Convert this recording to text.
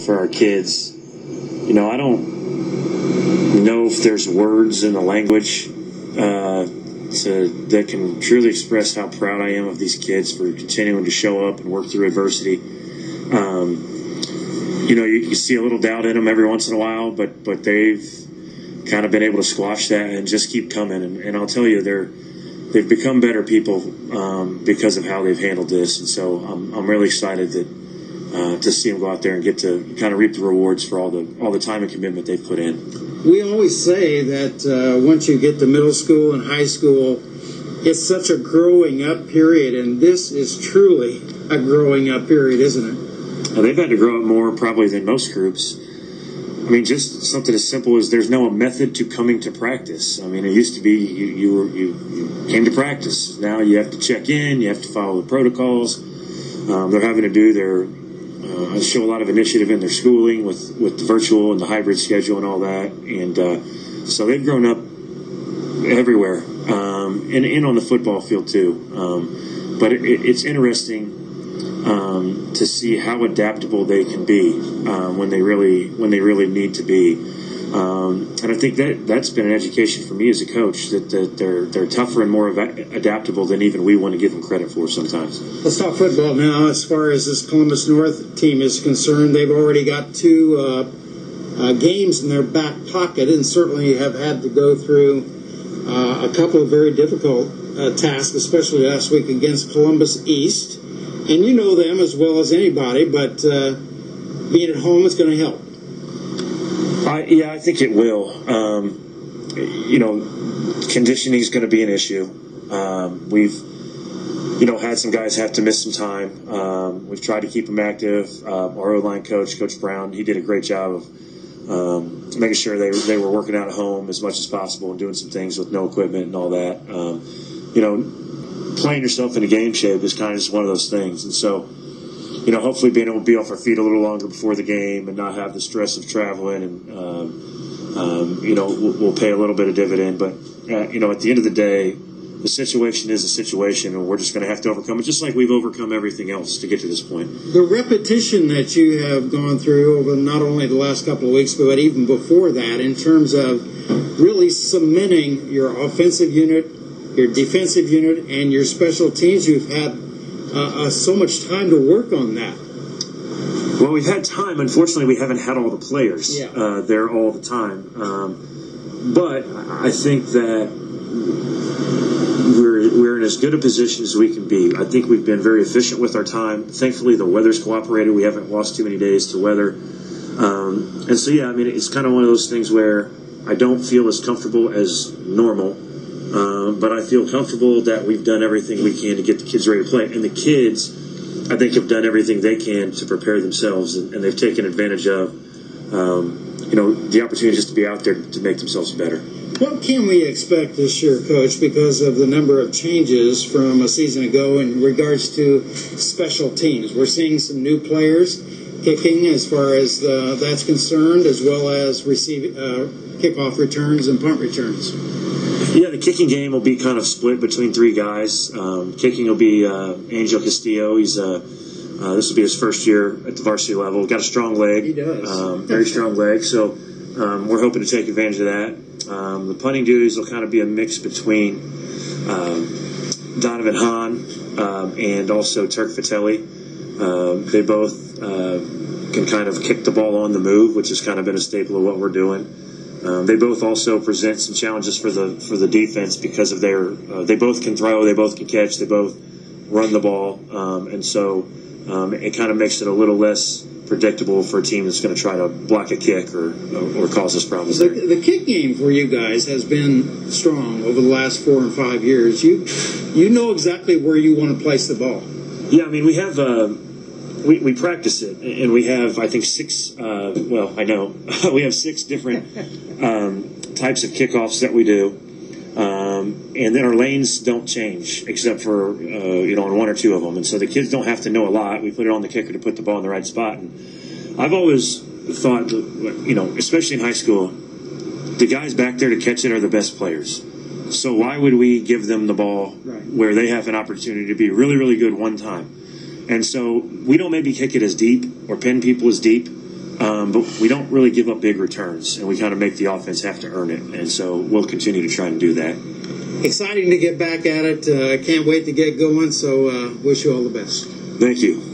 for our kids. You know, I don't know if there's words in the language that can truly express how proud I am of these kids for continuing to show up and work through adversity. You know, you see a little doubt in them every once in a while, but they've kind of been able to squash that and just keep coming. And I'll tell you, they've become better people because of how they've handled this. And so I'm really excited to see them go out there and get to kind of reap the rewards for all the time and commitment they've put in. We always say that once you get to middle school and high school, it's such a growing up period, and this is truly a growing up period, isn't it? They've had to grow up more probably than most groups. I mean, just something as simple as there's no method to coming to practice. I mean, it used to be you came to practice. Now you have to check in, you have to follow the protocols. They're having to do show a lot of initiative in their schooling with the virtual and the hybrid schedule and all that. And so they've grown up everywhere, and on the football field too. But it's interesting to see how adaptable they can be when they really need to be. And I think that's been an education for me as a coach, that they're tougher and more adaptable than even we want to give them credit for sometimes. Let's talk football now. As far as this Columbus North team is concerned, they've already got 2 games in their back pocket and certainly have had to go through a couple of very difficult tasks, especially last week against Columbus East. And you know them as well as anybody, but being at home is going to help. Yeah, I think it will. You know, conditioning is going to be an issue. We've, had some guys have to miss some time. We've tried to keep them active. Our O-line coach, Coach Brown, he did a great job of making sure they were working out at home as much as possible and doing some things with no equipment and all that. Playing yourself into game shape is kind of just one of those things. And so, hopefully being able to be off our feet a little longer before the game and not have the stress of traveling and, we'll pay a little bit of dividend. But, at the end of the day, the situation is a situation, and we're just going to have to overcome it, just like we've overcome everything else to get to this point. The repetition that you have gone through over not only the last couple of weeks, but even before that, in terms of really cementing your offensive unit, your defensive unit, and your special teams, you've had so much time to work on that. Well, we've had time. Unfortunately, we haven't had all the players there all the time. But I think that we're in as good a position as we can be. I think we've been very efficient with our time. Thankfully, the weather's cooperated. We haven't lost too many days to weather. And so, it's kind of one of those things where I don't feel as comfortable as normal. But I feel comfortable that we've done everything we can to get the kids ready to play. And the kids, I think, have done everything they can to prepare themselves, and they've taken advantage of, the opportunity just to be out there to make themselves better. What can we expect this year, Coach, because of the number of changes from a season ago in regards to special teams? We're seeing some new players kicking as far as that's concerned, as well as kickoff returns and punt returns. Yeah, the kicking game will be kind of split between 3 guys. Kicking will be Angel Castillo. He's this will be his first year at the varsity level. Got a strong leg. He does. Very strong leg. So we're hoping to take advantage of that. The punting duties will kind of be a mix between Donovan Hahn and also Turk Fatelli. They both can kind of kick the ball on the move, which has kind of been a staple of what we're doing. They both also present some challenges for the defense because of they both can throw, they both can catch, they both run the ball, and so it kind of makes it a little less predictable for a team that's going to try to block a kick or cause us problems there. The kick game for you guys has been strong over the last 4 and 5 years. You know exactly where you want to place the ball. Yeah, I mean, we have we practice it, and we have, I think, 6 we have 6 different types of kickoffs that we do, and then our lanes don't change except for on 1 or 2 of them, and so the kids don't have to know a lot. We put it on the kicker to put the ball in the right spot. And I've always thought, especially in high school, the guys back there to catch it are the best players. So why would we give them the ball where they have an opportunity to be really, really good one time? And so we don't maybe kick it as deep or pin people as deep, but we try to but we don't really give up big returns, and we kind of make the offense have to earn it. And so we'll continue to try and do that. Exciting to get back at it. Can't wait to get going, so wish you all the best. Thank you.